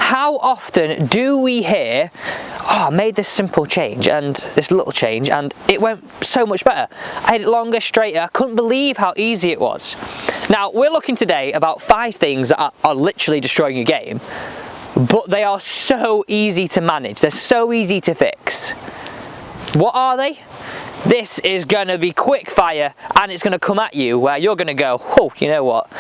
how often do we hear, oh, I made this simple change and this little change and it went so much better. I had it longer, straighter. I couldn't believe how easy it was. Now, we're looking today about 5 things that are literally destroying your game, but they are so easy to manage. They're so easy to fix. What are they? This is going to be quick fire, and it's going to come at you where you're going to go, oh, you know what?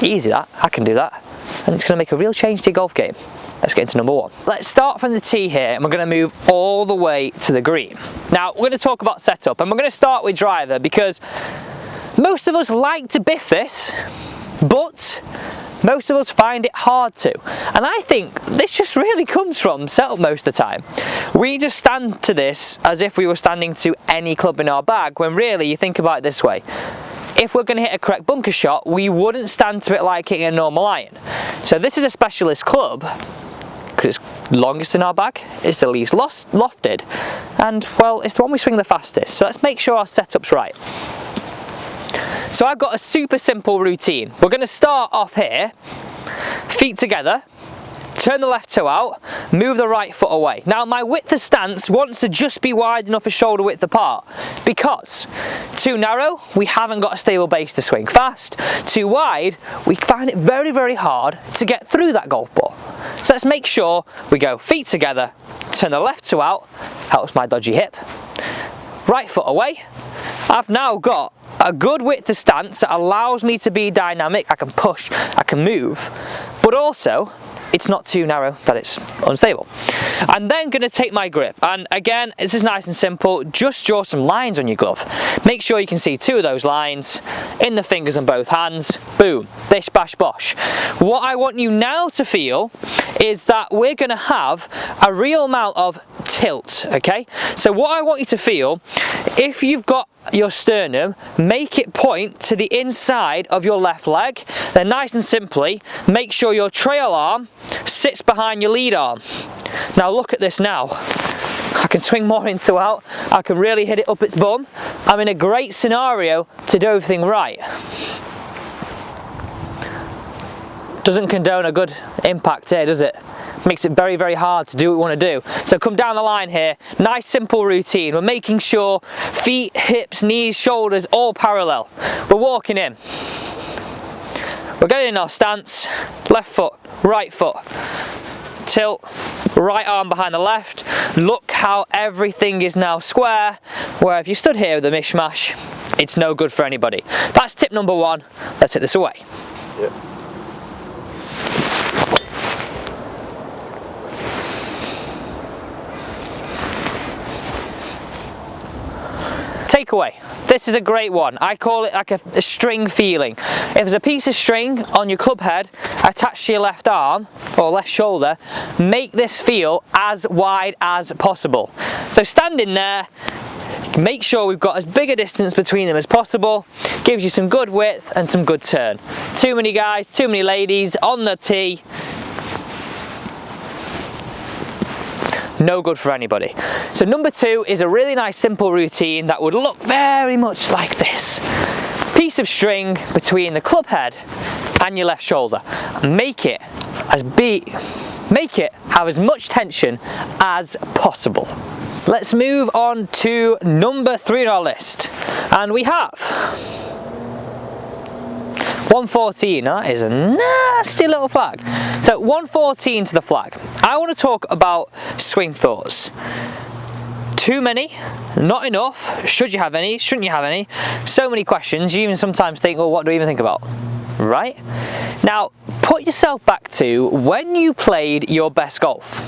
Easy that, I can do that. And it's going to make a real change to your golf game. Let's get into number 1. Let's start from the tee here, and we're going to move all the way to the green. Now, we're going to talk about setup, and we're going to start with driver, because most of us like to biff this, but most of us find it hard to. And I think this just really comes from setup most of the time. We just stand to this as if we were standing to any club in our bag, when really you think about it this way. If we're going to hit a correct bunker shot, we wouldn't stand to it like hitting a normal iron. So this is a specialist club, because it's longest in our bag, it's the least lofted, and well, it's the one we swing the fastest. So let's make sure our setup's right. So I've got a super simple routine. We're going to start off here, feet together, turn the left toe out, move the right foot away. Now my width of stance wants to just be wide enough for shoulder width apart, because too narrow, we haven't got a stable base to swing fast. Too wide, we find it very, very hard to get through that golf ball. So let's make sure we go feet together, turn the left toe out, helps my dodgy hip, right foot away. I've now got a good width of stance that allows me to be dynamic. I can push, I can move, but also it's not too narrow that it's unstable. I'm then going to take my grip, and again, this is nice and simple. Just draw some lines on your glove. Make sure you can see 2 of those lines in the fingers on both hands. Boom, bish bash bosh. What I want you now to feel is that we're going to have a real amount of tilt, okay? So what I want you to feel, if you've got your sternum, make it point to the inside of your left leg. Then nice and simply, make sure your trail arm sits behind your lead arm. Now look at this now. I can swing more into out, I can really hit it up its bum. I'm in a great scenario to do everything right. Doesn't condone a good impact here, does it? Makes it very, very hard to do what we want to do. So come down the line here, nice simple routine. We're making sure feet, hips, knees, shoulders all parallel. We're walking in. We're getting in our stance, left foot, right foot, tilt, right arm behind the left. Look how everything is now square, where if you stood here with a mishmash, it's no good for anybody. That's tip number 1. Let's hit this away. Yep. Takeaway. This is a great one. I call it like a string feeling. If there's a piece of string on your club head attached to your left arm or left shoulder, make this feel as wide as possible. So standing there, make sure we've got as big a distance between them as possible. Gives you some good width and some good turn. Too many guys, too many ladies on the tee. No good for anybody. So number 2 is a really nice simple routine that would look very much like this. Piece of string between the club head and your left shoulder. Make it have as much tension as possible. Let's move on to number 3 on our list. And we have 114, that is a nasty little flag. So 114 to the flag. I want to talk about swing thoughts. Too many, not enough, should you have any, shouldn't you have any? So many questions, you even sometimes think, well, what do I even think about? Right? Now, put yourself back to when you played your best golf.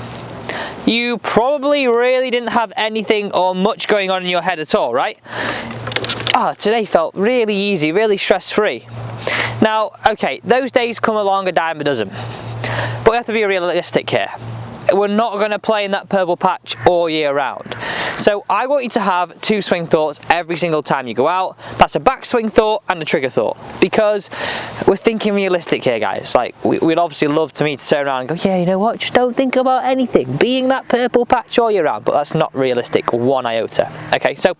You probably really didn't have anything or much going on in your head at all, right? Today felt really easy, really stress-free. Now, okay, those days come along a dime a dozen, but we have to be realistic here. We're not going to play in that purple patch all year round. So I want you to have 2 swing thoughts every single time you go out. That's a backswing thought and a trigger thought, because we're thinking realistic here, guys. Like, we'd obviously love to me to turn around and go, yeah, you know what, just don't think about anything, being that purple patch all year round, but that's not realistic one iota. Okay, so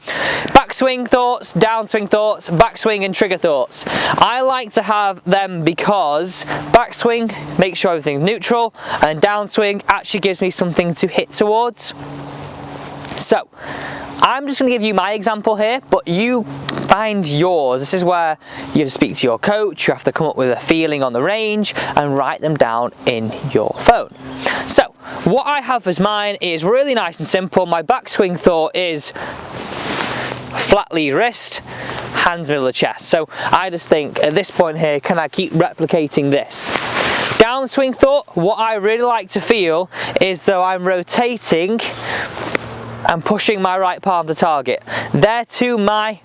backswing thoughts, downswing thoughts, backswing and trigger thoughts. I like to have them because backswing makes sure everything's neutral, and downswing actually gives me something to hit towards. So I'm just going to give you my example here, but you find yours. This is where you have to speak to your coach, you have to come up with a feeling on the range and write them down in your phone. So what I have as mine is really nice and simple. My backswing thought is flat lead wrist, hands middle of the chest. So I just think at this point here, can I keep replicating this? Downswing thought, what I really like to feel is though I'm rotating and pushing my right palm to target. They're my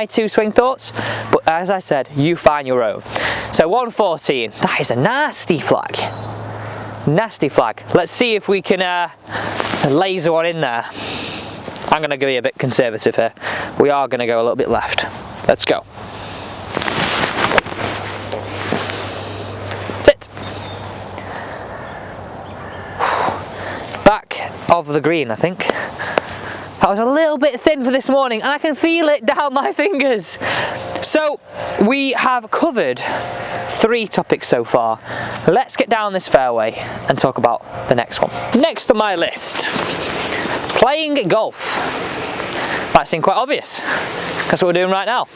2 swing thoughts, but as I said, you find your own. So 114, that is a nasty flag. Nasty flag. Let's see if we can laser one in there. I'm going to be a bit conservative here. We are going to go a little bit left. Let's go. Sit. Back of the green, I think. That was a little bit thin for this morning, and I can feel it down my fingers. So we have covered 3 topics so far. Let's get down this fairway and talk about the next one. Next on my list, playing golf. Might seem quite obvious. That's what we're doing right now.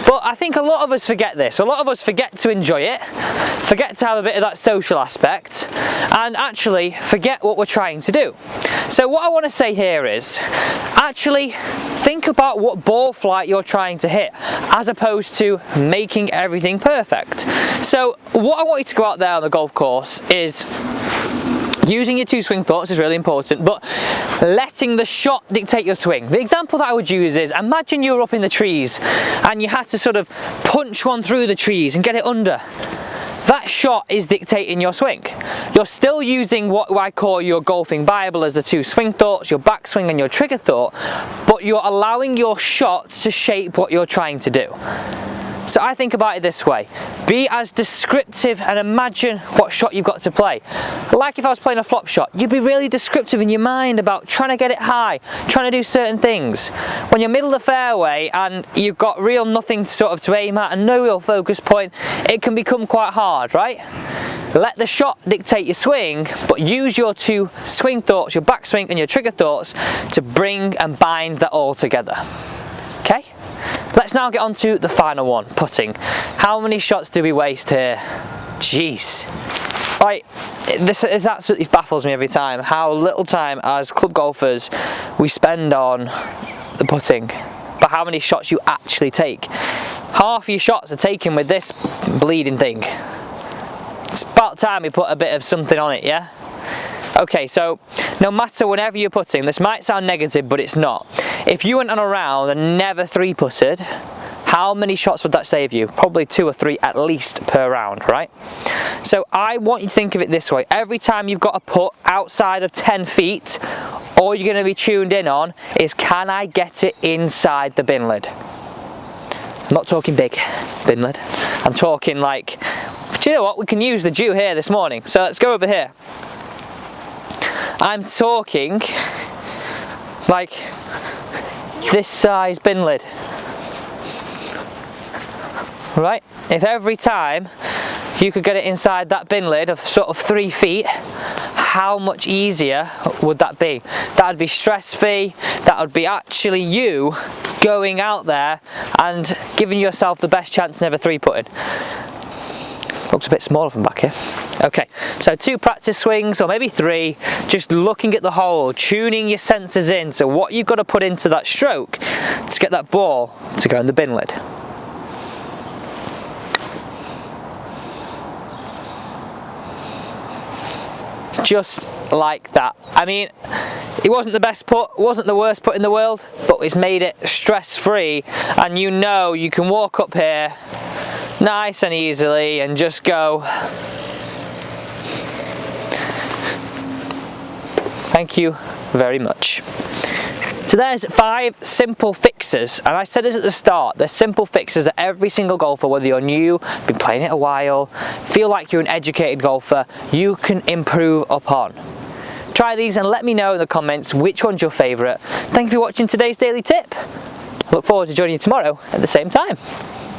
But I think a lot of us forget this. A lot of us forget to enjoy it, forget to have a bit of that social aspect, and actually forget what we're trying to do. So what I want to say here is, actually think about what ball flight you're trying to hit, as opposed to making everything perfect. So what I want you to go out there on the golf course is, using your 2 swing thoughts is really important, but letting the shot dictate your swing. The example that I would use is, imagine you were up in the trees and you had to sort of punch one through the trees and get it under. That shot is dictating your swing. You're still using what I call your golfing Bible as the 2 swing thoughts, your backswing and your trigger thought, but you're allowing your shot to shape what you're trying to do. So I think about it this way, be as descriptive and imagine what shot you've got to play. Like if I was playing a flop shot, you'd be really descriptive in your mind about trying to get it high, trying to do certain things. When you're middle of the fairway and you've got real nothing sort of to aim at and no real focus point, it can become quite hard, right? Let the shot dictate your swing, but use your 2 swing thoughts, your backswing and your trigger thoughts, to bring and bind that all together. Okay? Let's now get on to the final one, putting. How many shots do we waste here? Jeez. Right, this absolutely baffles me every time, how little time as club golfers we spend on the putting, but how many shots you actually take. Half your shots are taken with this bleeding thing. It's about time we put a bit of something on it, yeah? Okay, so no matter whenever you're putting, this might sound negative, but it's not. If you went on a round and never 3-putted, how many shots would that save you? Probably 2 or 3 at least per round, right? So I want you to think of it this way. Every time you've got a putt outside of 10 feet, all you're going to be tuned in on is, can I get it inside the bin lid? I'm not talking big bin lid. I'm talking like, do you know what? We can use the dew here this morning. So let's go over here. I'm talking like this size bin lid, right? If every time you could get it inside that bin lid of sort of 3 feet, how much easier would that be? That would be stress-free. That would be actually you going out there and giving yourself the best chance never 3-putting. Looks a bit smaller from back here. Okay, so 2 practice swings, or maybe 3, just looking at the hole, tuning your senses in to what you've got to put into that stroke to get that ball to go in the bin lid. Just like that. I mean, it wasn't the best putt, wasn't the worst putt in the world, but it's made it stress-free, and you know you can walk up here nice and easily and just go, thank you very much. So there's 5 simple fixes, and I said this at the start, they're simple fixes that every single golfer, whether you're new, been playing it a while, feel like you're an educated golfer, you can improve upon. Try these and let me know in the comments which one's your favourite. Thank you for watching today's daily tip. I look forward to joining you tomorrow at the same time.